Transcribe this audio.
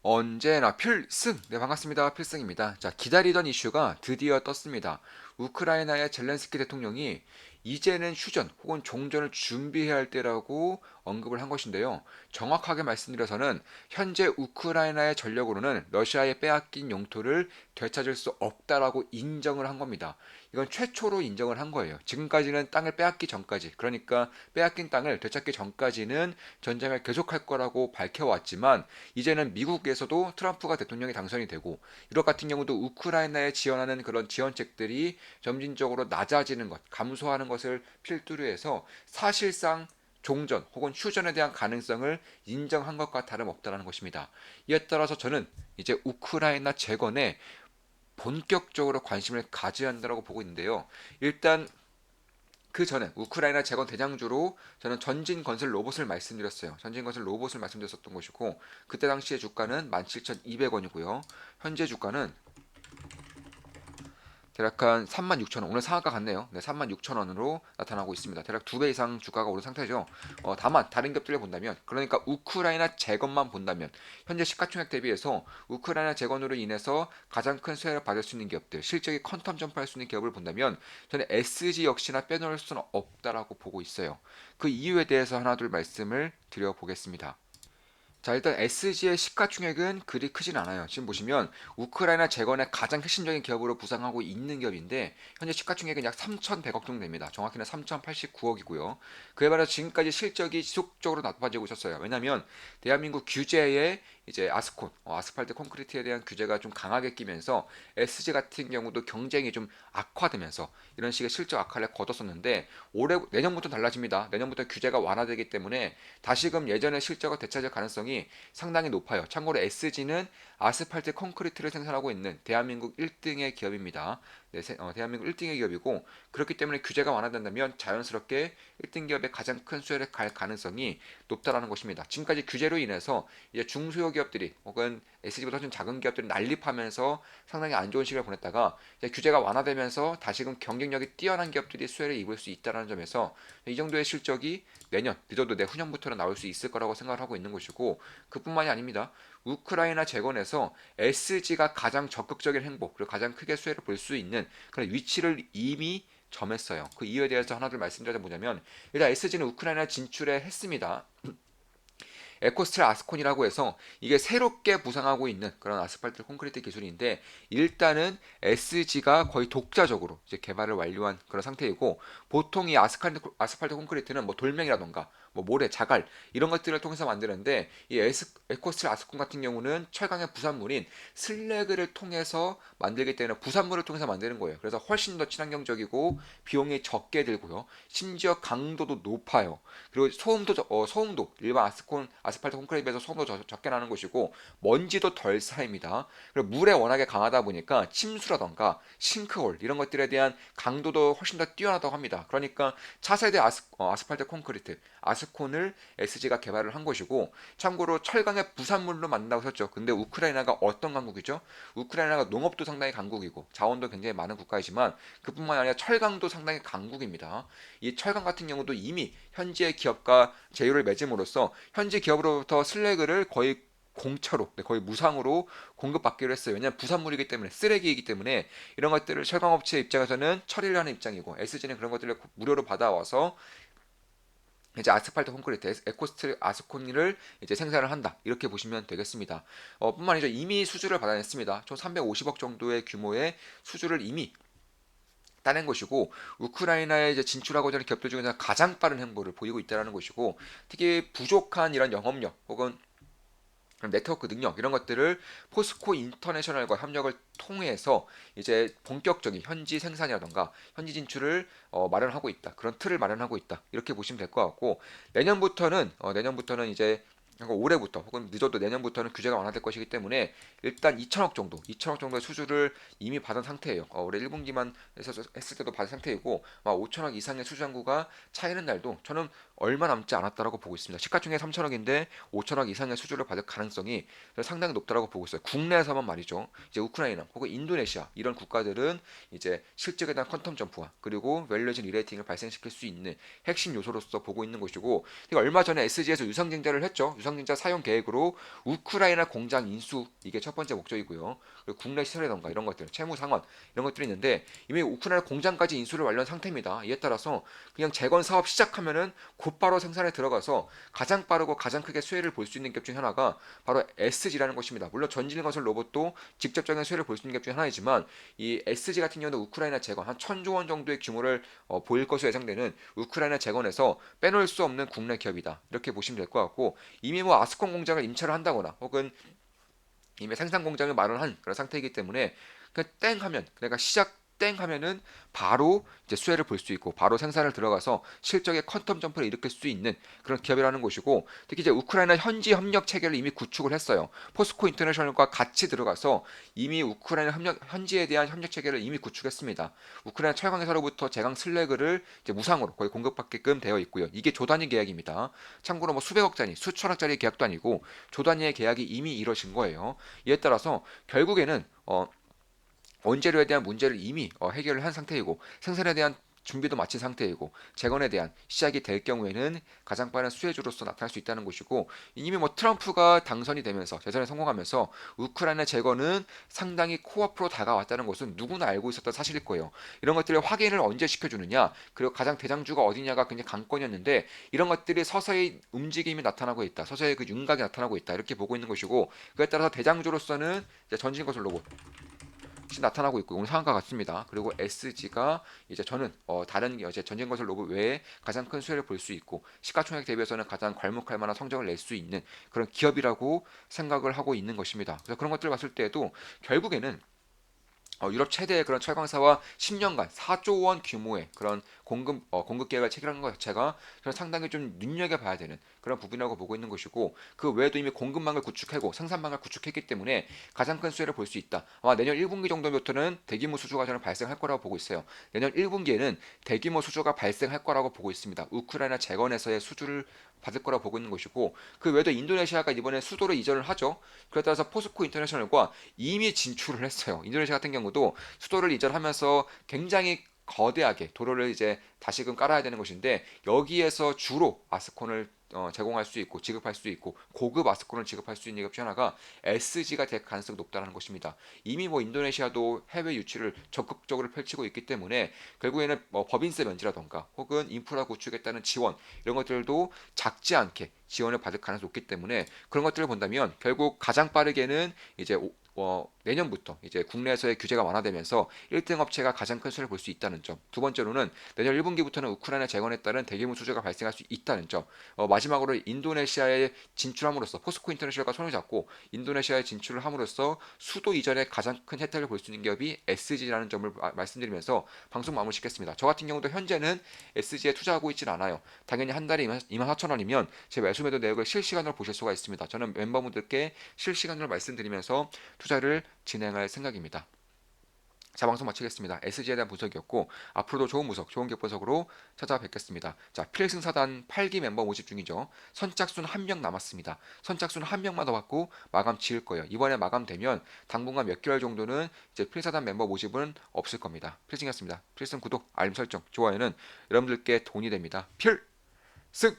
언제나 필승! 네, 반갑습니다. 필승입니다. 자, 기다리던 이슈가 드디어 떴습니다. 우크라이나의 젤렌스키 대통령이 이제는 휴전 혹은 종전을 준비해야 할 때라고 언급을 한 것인데요. 정확하게 말씀드려서는 현재 우크라이나의 전력으로는 러시아에 빼앗긴 영토를 되찾을 수 없다라고 인정을 한 겁니다. 이건 최초로 인정을 한 거예요. 지금까지는 땅을 빼앗기 전까지, 그러니까 빼앗긴 땅을 되찾기 전까지는 전쟁을 계속할 거라고 밝혀왔지만 이제는 미국에서도 트럼프가 대통령이 당선이 되고 유럽 같은 경우도 우크라이나에 지원하는 그런 지원책들이 점진적으로 낮아지는 것, 감소하는 것을 필두로 해서 사실상 종전 혹은 휴전에 대한 가능성을 인정한 것과 다름없다는 것입니다. 이에 따라서 저는 이제 우크라이나 재건에 본격적으로 관심을 가져야 한다고 보고 있는데요. 일단 그 전에 우크라이나 재건 대장주로 저는 전진 건설 로봇을 말씀드렸어요. 전진 건설 로봇을 말씀드렸었던 것이고 그때 당시의 주가는 17,200원이고요. 현재 주가는 대략 한 36,000원. 오늘 상한가 같네요. 네, 36,000원으로 나타나고 있습니다. 대략 2배 이상 주가가 오른 상태죠. 다만 다른 겹들을 본다면, 그러니까 우크라이나 재건만 본다면 현재 시가총액 대비해서 우크라이나 재건으로 인해서 가장 큰 수혜를 받을 수 있는 기업들, 실적이 퀀텀 점프할 수 있는 기업을 본다면 저는 SG 역시나 빼놓을 수는 없다라고 보고 있어요. 그 이유에 대해서 하나 둘 말씀을 드려보겠습니다. 자, 일단 SG의 시가총액은 그리 크진 않아요. 지금 보시면 우크라이나 재건의 가장 핵심적인 기업으로 부상하고 있는 기업인데 현재 시가총액은 약 3,100억 정도 됩니다. 정확히는 3,089억이고요. 그에 반해서 지금까지 실적이 지속적으로 나빠지고 있었어요. 왜냐하면 대한민국 규제에 이제 아스콘, 아스팔트 콘크리트에 대한 규제가 좀 강하게 끼면서 SG 같은 경우도 경쟁이 좀 악화되면서 이런 식의 실적 악화를 거뒀었는데 올해 내년부터 달라집니다. 내년부터 규제가 완화되기 때문에 다시금 예전의 실적을 되찾을 가능성이 상당히 높아요. 참고로 SG는 아스팔트 콘크리트를 생산하고 있는 대한민국 1등의 기업입니다. 네, 대한민국 1등의 기업이고 그렇기 때문에 규제가 완화된다면 자연스럽게 1등 기업의 가장 큰 수혜를 갈 가능성이 높다라는 것입니다. 지금까지 규제로 인해서 이제 중소형 기업들이 혹은 SG보다 좀 작은 기업들이 난립하면서 상당히 안 좋은 시기를 보냈다가 이제 규제가 완화되면서 다시금 경쟁력이 뛰어난 기업들이 수혜를 입을 수 있다는 점에서 이 정도의 실적이 내년 늦어도 내후년부터는 나올 수 있을 거라고 생각을 하고 있는 것이고 그뿐만이 아닙니다. 우크라이나 재건에서 SG가 가장 적극적인 행보 그리고 가장 크게 수혜를 볼 수 있는 그런 위치를 이미 점했어요. 그 이유에 대해서 하나 둘 말씀드리자 보자면 일단 SG는 우크라이나 진출에 했습니다. 에코스트라 아스콘이라고 해서 이게 새롭게 부상하고 있는 그런 아스팔트 콘크리트 기술인데 일단은 SG가 거의 독자적으로 이제 개발을 완료한 그런 상태이고 보통 이 아스팔트 콘크리트는 뭐 돌멩이라던가 뭐 모래, 자갈 이런 것들을 통해서 만드는데 이 에코스트라 아스콘 같은 경우는 철강의 부산물인 슬래그를 통해서 만들기 때문에 부산물을 통해서 만드는 거예요. 그래서 훨씬 더 친환경적이고 비용이 적게 들고요. 심지어 강도도 높아요. 그리고 소음도 일반 아스팔트 콘크리트에서 소음도 적게 나는 것이고 먼지도 덜 쌓입니다. 그리고 물에 워낙에 강하다 보니까 침수라던가 싱크홀 이런 것들에 대한 강도도 훨씬 더 뛰어나다고 합니다. 그러니까 차세대 아스팔트 콘크리트 아스콘을 SG가 개발을 한 것이고 참고로 철강의 부산물로 만든다고 했죠. 근데 우크라이나가 어떤 강국이죠? 우크라이나가 농업도 상당히 강국이고 자원도 굉장히 많은 국가이지만 그뿐만 아니라 철강도 상당히 강국입니다. 이 철강 같은 경우도 이미 현지의 기업과 제휴를 맺음으로써 현지 기업으로부터 슬래그를 거의 공짜로, 거의 무상으로 공급받기로 했어요. 왜냐하면 부산물이기 때문에 쓰레기이기 때문에 이런 것들을 철강업체 입장에서는 처리를 하는 입장이고 SG는 그런 것들을 무료로 받아와서 이제 아스팔트 콘크리트 에코스트 아스콘을 이제 생산을 한다 이렇게 보시면 되겠습니다. 뿐만 아니라 이미 수주를 받아냈습니다. 총 350억 정도의 규모의 수주를 이미 따낸 것이고 우크라이나에 이제 진출하고자 하는 기업들 중에서 가장 빠른 행보를 보이고 있다는 것이고 특히 부족한 이런 영업력 혹은 네트워크 능력 이런 것들을 포스코 인터내셔널과 협력을 통해서 이제 본격적인 현지 생산이라던가 현지 진출을 마련하고 있다. 그런 틀을 마련하고 있다. 이렇게 보시면 될 것 같고 내년부터는 이제 올해부터 혹은 늦어도 내년부터는 규제가 완화될 것이기 때문에 일단 2천억 정도의 수주를 이미 받은 상태예요. 올해 1분기만 했을 때도 받은 상태이고 5천억 이상의 수주 잔고가 차이는 날도 저는 얼마 남지 않았다라고 보고 있습니다. 시가총액 3천억인데 5천억 이상의 수주를 받을 가능성이 상당히 높다라고 보고 있어요. 국내에서만 말이죠. 이제 우크라이나 혹은 인도네시아 이런 국가들은 이제 실적에 대한 퀀텀 점프와 그리고 밸류에이션 리레이팅을 발생시킬 수 있는 핵심 요소로서 보고 있는 것이고, 얼마 전에 SG에서 유상증자를 했죠. 유상증자 사용 계획으로 우크라이나 공장 인수, 이게 첫 번째 목적이고요. 그리고 국내 시설이던가 이런 것들, 채무 상환 이런 것들이 있는데 이미 우크라이나 공장까지 인수를 완료한 상태입니다. 이에 따라서 그냥 재건 사업 시작하면은 곧바로 생산에 들어가서 가장 빠르고 가장 크게 수혜를 볼 수 있는 nghiệp 중 하나가 바로 SG라는 것입니다. 물론 전진 건설 로봇도 직접적인 수혜를 볼 수 있는 nghiệp 중 하나이지만 이 SG 같은 경우는 우크라이나 재건 한 1,000조 원 정도의 규모를 보일 것으로 예상되는 우크라이나 재건에서 빼놓을 수 없는 국내 기업이다. 이렇게 보시면 될 것 같고, 이미 뭐 아스콘 공장을 임차를 한다거나 혹은 이미 생산 공장을 마련한 그런 상태이기 때문에 그냥 땡 하면, 그러니까 시작 땡 하면은 바로 이제 수혜를 볼 수 있고 바로 생산을 들어가서 실적의 퀀텀 점프를 일으킬 수 있는 그런 기업이라는 것이고, 특히 이제 우크라이나 현지 협력 체계를 이미 구축을 했어요. 포스코 인터내셔널과 같이 들어가서 이미 우크라이나 현지에 대한 협력 체계를 이미 구축했습니다. 우크라이나 철강회사로부터 제강 슬래그를 이제 무상으로 거의 공급받게끔 되어 있고요. 이게 조 단위 계약입니다. 참고로 뭐 수백억짜리, 수천억짜리 계약도 아니고 조 단위의 계약이 이미 이뤄진 거예요. 이에 따라서 결국에는 원재료에 대한 문제를 이미 해결을 한 상태이고, 생산에 대한 준비도 마친 상태이고, 재건에 대한 시작이 될 경우에는 가장 빠른 수혜주로서 나타날 수 있다는 것이고, 이미 뭐 트럼프가 당선이 되면서 재선에 성공하면서 우크라이나 재건은 상당히 코앞으로 다가왔다는 것은 누구나 알고 있었던 사실일 거예요. 이런 것들을 확인을 언제 시켜주느냐, 그리고 가장 대장주가 어디냐가 굉장히 관건이었는데, 이런 것들이 서서히 움직임이 나타나고 있다, 서서히 그 윤곽이 나타나고 있다, 이렇게 보고 있는 것이고, 그에 따라서 대장주로서는 전진 건설 로봇 나타나고 있고 오늘 상황과 같습니다. 그리고 SG가 이제 저는 다른 이제 전쟁 건설 로봇 외에 가장 큰 수혜를 볼 수 있고 시가총액 대비해서는 가장 괄목할 만한 성적을 낼 수 있는 그런 기업이라고 생각을 하고 있는 것입니다. 그래서 그런 것들을 봤을 때에도 결국에는 유럽 최대의 그런 철강사와 10년간 4조 원 규모의 그런 공급 계획을 체결한 것 자체가 저는 상당히 좀 눈여겨봐야 되는 그런 부분이라고 보고 있는 것이고, 그 외에도 이미 공급망을 구축하고 생산망을 구축했기 때문에 가장 큰 수혜를 볼 수 있다. 아마 내년 1분기 정도부터는 대규모 수주가 저는 발생할 거라고 보고 있어요. 내년 1분기에는 대규모 수주가 발생할 거라고 보고 있습니다. 우크라이나 재건에서의 수주를 받을 거라고 보고 있는 것이고, 그 외에도 인도네시아가 이번에 수도를 이전을 하죠. 그에 따라서 포스코 인터내셔널과 이미 진출을 했어요. 인도네시아 같은 경우도 수도를 이전하면서 굉장히 거대하게 도로를 이제 다시금 깔아야 되는 것인데, 여기에서 주로 아스콘을 제공할 수 있고 지급할 수 있고 고급 아스콘을 지급할 수 있는 것 중 하나가 SG가 될 가능성이 높다는 것입니다. 이미 뭐 인도네시아도 해외 유치를 적극적으로 펼치고 있기 때문에 결국에는 뭐 법인세 면제라던가 혹은 인프라 구축에 따른 지원 이런 것들도 작지 않게 지원을 받을 가능성이 높기 때문에, 그런 것들을 본다면 결국 가장 빠르게는 이제 내년부터 이제 국내에서의 규제가 완화되면서 1등 업체가 가장 큰 수혜를 볼 수 있다는 점. 두 번째로는 내년 1분기부터는 우크라이나 재건에 따른 대규모 수주가 발생할 수 있다는 점. 마지막으로 인도네시아에 진출함으로써 포스코 인터내셔널과 손을 잡고 인도네시아에 진출을 함으로써 수도 이전에 가장 큰 혜택을 볼 수 있는 기업이 SG라는 점을 말씀드리면서 방송 마무리 짓겠습니다. 저 같은 경우도 현재는 SG에 투자하고 있지는 않아요. 당연히 한 달에 24,000원이면 제 매수 매도 내역을 실시간으로 보실 수가 있습니다. 저는 멤버분들께 실시간으로 말씀드리면서 투자를 진행할 생각입니다. 자, 방송 마치겠습니다. SG에 대한 분석이었고 앞으로도 좋은 분석, 좋은 기업 분석으로 찾아뵙겠습니다. 자, 필승사단 8기 멤버 모집 중이죠. 선착순 1명 남았습니다. 선착순 1명만 더 받고 마감 지을 거예요. 이번에 마감되면 당분간 몇 개월 정도는 이제 필사단 멤버 모집은 없을 겁니다. 필승이었습니다. 필승 구독, 알림 설정, 좋아요는 여러분들께 돈이 됩니다. 필승!